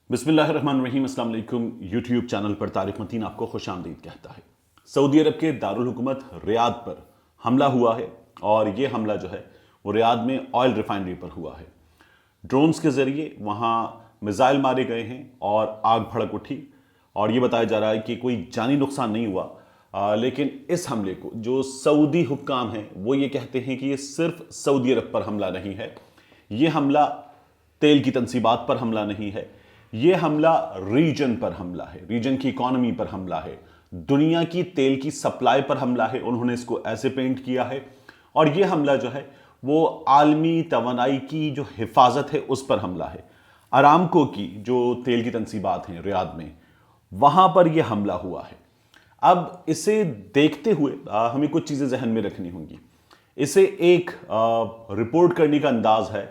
बिस्मिल्लाहिर्रहमानिर्रहीम। अस्सलाम वालेकुम। यूट्यूब चैनल पर तारिक मतीन आपको खुश आमदीद कहता है। सऊदी अरब के दारुल हुकूमत रियाद पर हमला हुआ है और ये हमला जो है वो रियाद में ऑयल रिफाइनरी पर हुआ है। ड्रोन्स के ज़रिए वहाँ मिसाइल मारे गए हैं और आग भड़क उठी और ये बताया जा रहा है कि कोई जानी नुकसान नहीं हुआ। लेकिन इस हमले को जो सऊदी हुक्काम हैं वो ये कहते हैं कि ये सिर्फ सऊदी अरब पर हमला नहीं है, ये हमला तेल की तनसीबात पर हमला नहीं है, ये हमला रीजन पर हमला है, रीजन की इकॉनमी पर हमला है, दुनिया की तेल की सप्लाई पर हमला है। उन्होंने इसको ऐसे पेंट किया है और ये हमला जो है वो आलमी तवानाई की जो हिफाजत है उस पर हमला है। अरामको की जो तेल की तनसीबात हैं रियाद में, वहाँ पर यह हमला हुआ है। अब इसे देखते हुए हमें कुछ चीज़ें जहन में रखनी होंगी। इसे एक रिपोर्ट करने का अंदाज है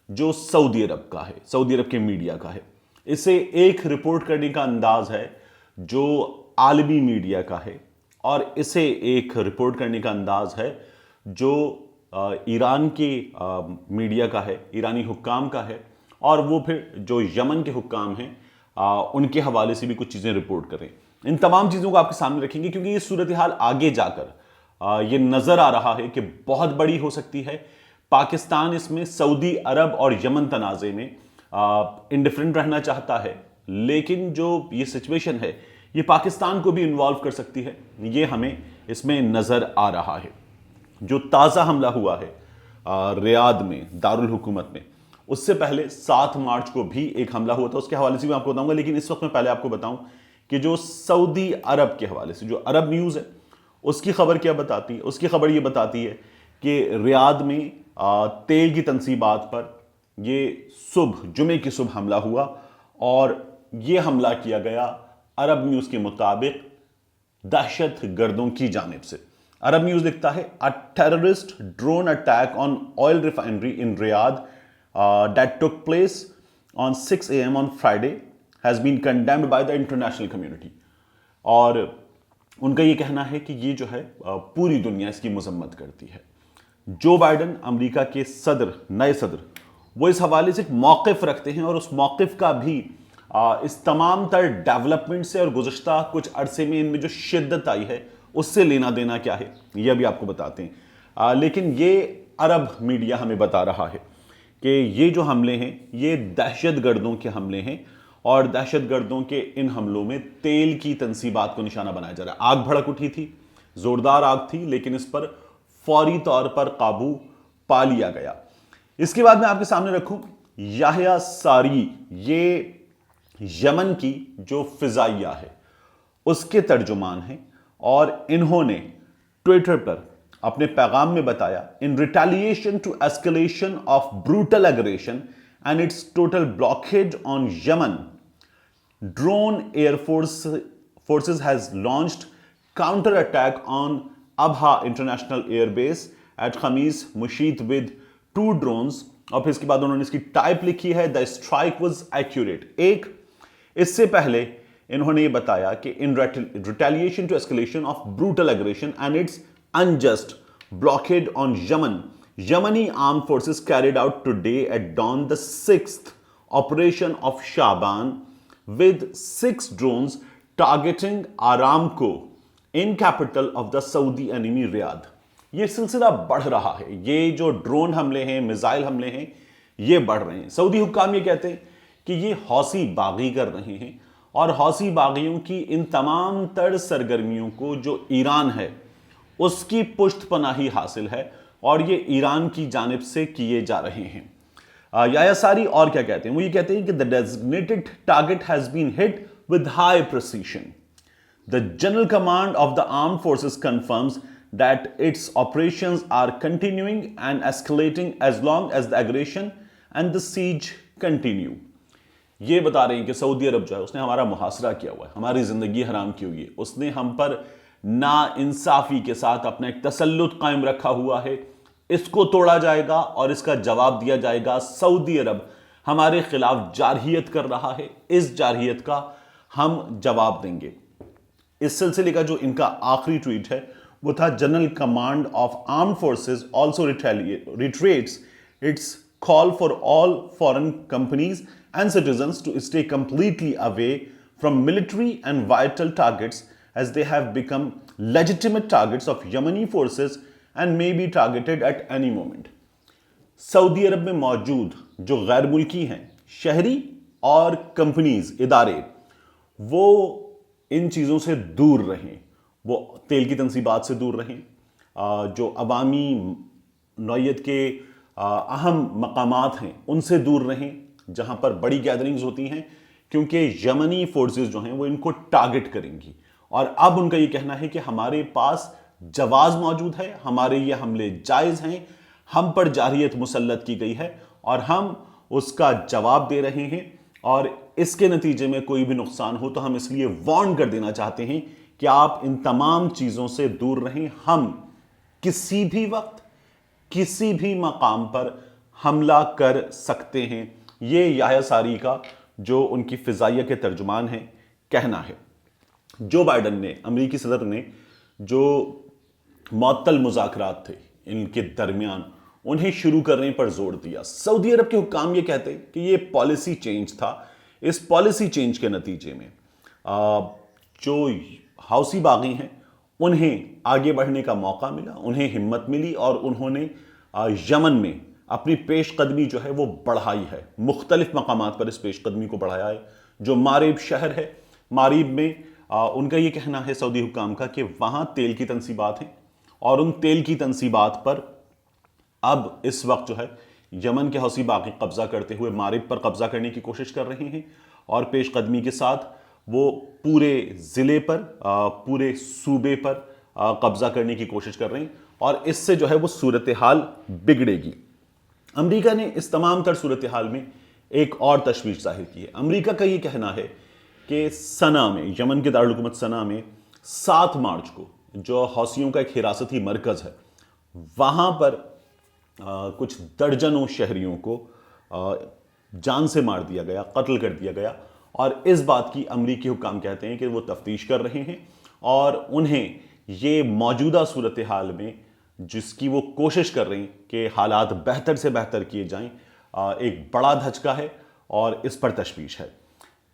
जो सऊदी अरब का है, सऊदी अरब के मीडिया का है। इसे एक रिपोर्ट करने का अंदाज है जो आलमी मीडिया का है और इसे एक रिपोर्ट करने का अंदाज है जो ईरान के मीडिया का है, ईरानी हुक्काम का है, और वो फिर जो यमन के हुक्काम हैं उनके हवाले से भी कुछ चीज़ें रिपोर्ट करें। इन तमाम चीज़ों को आपके सामने रखेंगे क्योंकि ये सूरत हाल आगे जाकर ये नज़र आ रहा है कि बहुत बड़ी हो सकती है। पाकिस्तान इसमें सऊदी अरब और यमन तनाज़े में इंडिफरेंट रहना चाहता है, लेकिन जो ये सिचुएशन है ये पाकिस्तान को भी इन्वॉल्व कर सकती है, ये हमें इसमें नज़र आ रहा है। जो ताज़ा हमला हुआ है रियाद में दारुल हुकूमत में, उससे पहले 7 मार्च को भी एक हमला हुआ था, उसके हवाले से भी आपको बताऊंगा। लेकिन इस वक्त मैं पहले आपको बताऊं कि जो सऊदी अरब के हवाले से जो अरब न्यूज़ है उसकी खबर क्या बताती है। उसकी खबर ये बताती है कि रियाद में तेल की तनसीबात पर ये सुबह जुमे की सुबह हमला हुआ और ये हमला किया गया अरब न्यूज़ के मुताबिक दहशत गर्दों की जानिब से। अरब न्यूज़ लिखता है a terrorist drone attack on oil refinery in Riyadh that took place on 6 a.m. on Friday has been condemned by the international community। और उनका ये कहना है कि ये जो है पूरी दुनिया इसकी मजम्मत करती है। जो बाइडन अमेरिका के सदर, नए सदर, वो इस हवाले से एक मौक़िफ़ रखते हैं और उस मौक़िफ़ का भी इस तमाम तर डेवलपमेंट से और गुज़श्ता कुछ अरसे में इनमें जो शिद्दत आई है उससे लेना देना क्या है ये अभी आपको बताते हैं। लेकिन ये अरब मीडिया हमें बता रहा है कि ये जो हमले हैं ये दहशत गर्दों के हमले हैं और दहशत गर्दों के इन हमलों में तेल की तनसीबात को निशाना बनाया जा रहा है। आग भड़क उठी थी, ज़ोरदार आग थी, लेकिन इस पर फौरी तौर पर काबू पा लिया गया। इसके बाद मैं आपके सामने रखूं याह्या सारी, ये यमन की जो फिजाइया है उसके तर्जुमान हैं और इन्होंने ट्विटर पर अपने पैगाम में बताया, in retaliation to escalation of brutal aggression and its total blockage on Yemen, drone forces has launched counter attack on Abha international airbase at Khamis Mushait with 2 drones. और फिर इसके बाद उन्होंने इसकी टाइप लिखी है द स्ट्राइक वाज एक्यूरेट। एक इससे पहले इन्होंने ये बताया कि in retaliation to escalation of brutal aggression and its unjust blockade on Yemen, Yemeni armed forces carried out today at dawn the 6th operation of Shaban with 6 drones targeting Aramco in capital of the Saudi enemy Riyadh। ये सिलसिला बढ़ रहा है, ये जो drone हमले हैं, missile हमले हैं, ये बढ़ रहे हैं। सऊदी हुक्काम ये कहते हैं कि ये हौसी बागी कर रहे हैं और हौसी बागियों की इन तमाम तर सरगर्मियों को जो ईरान है उसकी पुष्टपनाही हासिल है और ये ईरान की जानिब से किए जा रहे हैं। याह्या सारी और क्या कहते हैं, वो ये कहते हैं कि the designated target has been hit with high precision. The general command of the armed forces confirms that its operations are continuing and escalating as long as the aggression and the siege continue. ये बता रहे हैं कि Saudi अरब जो है उसने हमारा मुहासरा किया हुआ है, हमारी जिंदगी हराम की हुई है, उसने हम पर ना इंसाफी के साथ अपना एक तसल्लुत कायम रखा हुआ है, इसको तोड़ा जाएगा और इसका जवाब दिया जाएगा। सऊदी अरब हमारे खिलाफ जारहियत कर रहा है, इस जारहियत का हम जवाब देंगे। इस सिलसिले का जो इनका आखिरी ट्वीट है वो था general command of armed forces also reiterates its call for all foreign companies and citizens to stay completely away from military and vital targets as they have become legitimate targets of Yemeni forces and may be targeted at any moment. सऊदी अरब में मौजूद जो गैर मुल्की हैं, शहरी और कंपनीज, इदारे, वो इन चीज़ों से दूर रहें, वो तेल की तनसीबात से दूर रहें, जो अवामी नौयत के अहम मकामात हैं उनसे दूर रहें जहाँ पर बड़ी गैदरिंग्स होती हैं, क्योंकि यमनी फोर्सेस जो हैं वो इनको टारगेट करेंगी। और अब उनका ये कहना है कि हमारे पास जवाज़ मौजूद है, हमारे ये हमले जायज़ हैं, हम पर जारहियत मुसल्लत की गई है और हम उसका जवाब दे रहे हैं, और इसके नतीजे में कोई भी नुकसान हो तो हम इसलिए वार्न कर देना चाहते हैं कि आप इन तमाम चीज़ों से दूर रहें। हम किसी भी वक्त किसी भी मकाम पर हमला कर सकते हैं। ये याह्या सारी का, जो उनकी फिजाइया के तर्जुमान हैं, कहना है। जो बाइडन ने, अमेरिकी सदर ने, जो मुअत्तल मुज़ाकरात थे इनके दरमियान, उन्हें शुरू करने पर जोर दिया। सऊदी अरब के हुक्काम ये कहते हैं कि ये पॉलिसी चेंज था। इस पॉलिसी चेंज के नतीजे में जो हौसी बागी हैं उन्हें आगे बढ़ने का मौका मिला, उन्हें हिम्मत मिली और उन्होंने यमन में अपनी पेशकदमी जो है वो बढ़ाई है। मुख्तलिफ मकामात पर इस पेशकदमी को बढ़ाया है। जो मारिब शहर है, मारिब में उनका ये कहना है सऊदी हुक्काम का कि वहाँ तेल की तनसीबात हैं और उन तेल की तनसीबात पर अब इस वक्त जो है यमन के हौसी बागी कब्जा करते हुए मारिब पर कब्जा करने की कोशिश कर रहे हैं, और पेशकदमी के साथ वो पूरे ज़िले पर, पूरे सूबे पर कब्जा करने की कोशिश कर रहे हैं, और इससे जो है वो सूरत हाल बिगड़ेगी। अमेरिका ने इस तमाम तर सूरत हाल में एक और तशवीश जाहिर की है। अमेरिका का ये कहना है कि सना में, यमन के दारुल हुकूमत सना में 7 मार्च को जो हौसियों का एक हिरासती मरकज़ है, वहाँ पर कुछ दर्जनों शहरियों को जान से मार दिया गया, कत्ल कर दिया गया, और इस बात की अमरीकी हुक्काम कहते हैं कि वो तफ्तीश कर रहे हैं और उन्हें ये मौजूदा सूरत हाल में, जिसकी वो कोशिश कर रहे हैं कि हालात बेहतर से बेहतर किए जाएं, एक बड़ा धचका है और इस पर तशवीश है।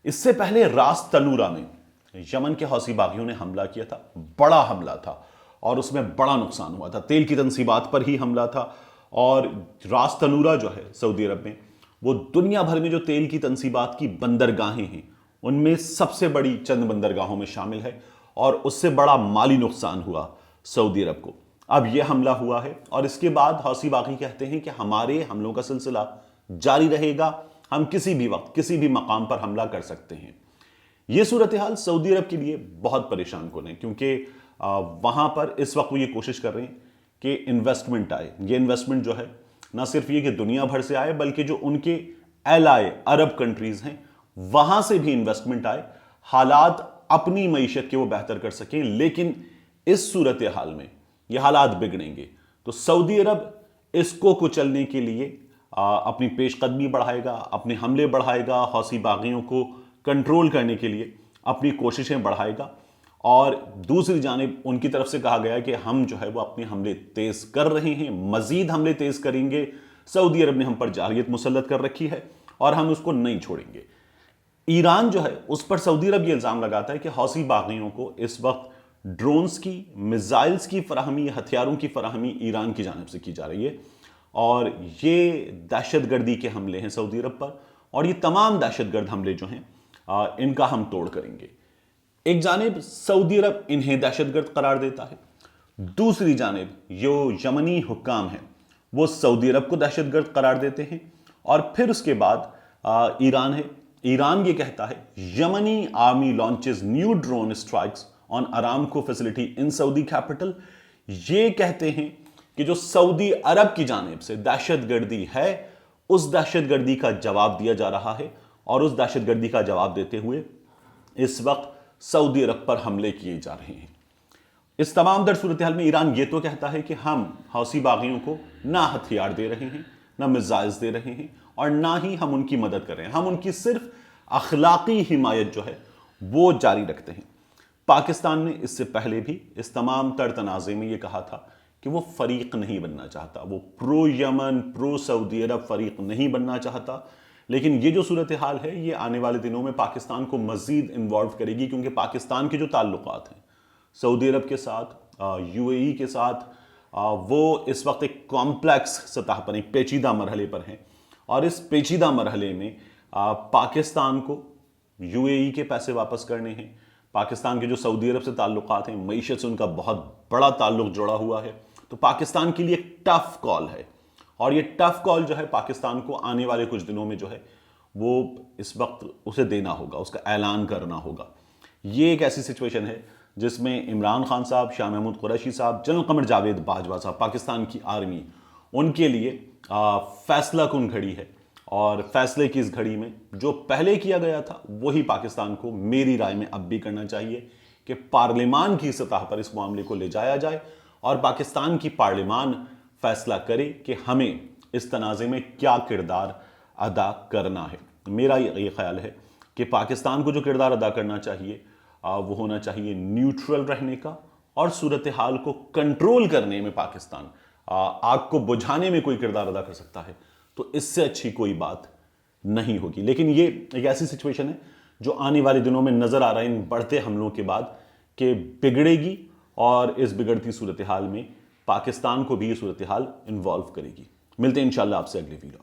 इससे पहले रास तनूरा में यमन के हौसी बागियों ने हमला किया था, बड़ा हमला था और उसमें बड़ा नुकसान हुआ था। तेल की तनसीबात पर ही हमला था, और रास तनूरा जो है सऊदी अरब में, वो दुनिया भर में जो तेल की तनसीबात की बंदरगाहें हैं उनमें सबसे बड़ी चंद बंदरगाहों में शामिल है, और उससे बड़ा माली नुकसान हुआ सऊदी अरब को। अब यह हमला हुआ है और इसके बाद हौसी बागी कहते हैं कि हमारे हमलों का सिलसिला जारी रहेगा, हम किसी भी वक्त किसी भी मकाम पर हमला कर सकते हैं। यह सूरत हाल सऊदी अरब के लिए बहुत परेशान कुन है, क्योंकि वहाँ पर इस वक्त वो ये कोशिश कर रहे हैं कि इन्वेस्टमेंट आए। ये इन्वेस्टमेंट जो है ना सिर्फ ये कि दुनिया भर से आए, बल्कि जो उनके एलाय अरब कंट्रीज़ हैं वहाँ से भी इन्वेस्टमेंट आए, हालात अपनी मईशत के वो बेहतर कर सकें। लेकिन इस सूरत हाल में ये हालात बिगड़ेंगे तो सऊदी अरब इसको कुचलने के लिए अपनी पेशकदमी बढ़ाएगा, अपने हमले बढ़ाएगा, हौसी बागियों को कंट्रोल करने के लिए अपनी कोशिशें बढ़ाएगा। और दूसरी जानिब उनकी तरफ से कहा गया कि हम जो है वो अपने हमले तेज़ कर रहे हैं, मज़ीद हमले तेज़ करेंगे। सऊदी अरब ने हम पर जारहियत मुसल्लत कर रखी है और हम उसको नहीं छोड़ेंगे। ईरान जो है उस पर सऊदी अरब ये इल्ज़ाम लगाता है कि हौसी बागियों को इस वक्त ड्रोन्स की, मिसाइल्स की फराहमी, हथियारों की फराहमी ईरान की जानिब से की जा रही है, और ये दहशतगर्दी के हमले हैं सऊदी अरब पर, और ये तमाम दहशतगर्द हमले जो हैं इनका हम तोड़ करेंगे। एक जानिब सऊदी अरब इन्हें दहशतगर्द करार देता है, दूसरी जानिब जो यमनी हुक्काम हैं वो सऊदी अरब को दहशतगर्द करार देते हैं। और फिर उसके बाद ईरान है, ईरान ये कहता है यमनी army launches new drone strikes on Aramco facility in Saudi capital. ये कहते हैं कि जो सऊदी अरब की जानिब से दहशतगर्दी है उस दहशतगर्दी का जवाब दिया जा रहा है, और उस दहशतगर्दी का जवाब देते हुए इस वक्त सऊदी अरब पर हमले किए जा रहे हैं। इस तमाम दर सूरत हाल में ईरान ये तो कहता है कि हम हौसी बागियों को ना हथियार दे रहे हैं, ना मिसाइल्स दे रहे हैं, और ना ही हम उनकी मदद कर रहे हैं, हम उनकी सिर्फ अखलाकी हिमायत जो है वो जारी रखते हैं। पाकिस्तान ने इससे पहले भी इस तमाम तर तनाज़े में ये कहा था کہ وہ فریق نہیں بننا چاہتا، وہ پرو یمن پرو سعودی عرب فریق نہیں بننا چاہتا. لیکن یہ جو صورتحال ہے یہ آنے والے دنوں میں پاکستان کو مزید انوالو کرے گی، کیونکہ پاکستان کے جو تعلقات ہیں سعودی عرب کے ساتھ، یو اے ای کے ساتھ، وہ اس وقت ایک کمپلیکس سطح پر، ایک پیچیدہ مرحلے پر ہیں. اور اس پیچیدہ مرحلے میں پاکستان کو یو اے ای کے پیسے واپس کرنے ہیں. پاکستان کے جو سعودی عرب سے تعلقات ہیں، معیشت سے ان کا بہت بڑا تعلق جڑا ہوا ہے. تو پاکستان کے لیے ایک ٹف کال ہے، اور یہ ٹف کال جو ہے پاکستان کو آنے والے کچھ دنوں میں جو ہے وہ اس وقت اسے دینا ہوگا، اس کا اعلان کرنا ہوگا. یہ ایک ایسی سچویشن ہے جس میں عمران خان صاحب، شاہ محمود قریشی صاحب، جنرل قمر جاوید باجوہ صاحب، پاکستان کی آرمی، ان کے لیے فیصلہ کن گھڑی ہے. اور فیصلے کی اس گھڑی میں جو پہلے کیا گیا تھا وہی پاکستان کو میری رائے میں اب بھی کرنا چاہیے کہ پارلیمان کی سطح پر اس معاملے کو لے جایا جائے اور پاکستان کی پارلیمان فیصلہ کرے کہ ہمیں اس تنازع میں کیا کردار ادا کرنا ہے. میرا یہ خیال ہے کہ پاکستان کو جو کردار ادا کرنا چاہیے وہ ہونا چاہیے نیوٹرل رہنے کا، اور صورتحال کو کنٹرول کرنے میں پاکستان آگ کو بجھانے میں کوئی کردار ادا کر سکتا ہے تو اس سے اچھی کوئی بات نہیں ہوگی. لیکن یہ ایک ایسی سچویشن ہے جو آنے والے دنوں میں نظر آ رہا ہے ان بڑھتے حملوں کے بعد کہ بگڑے گی، اور اس بگڑتی صورتحال میں پاکستان کو بھی یہ صورتحال انوالو کرے گی. ملتے ہیں انشاءاللہ آپ سے اگلی ویڈیو.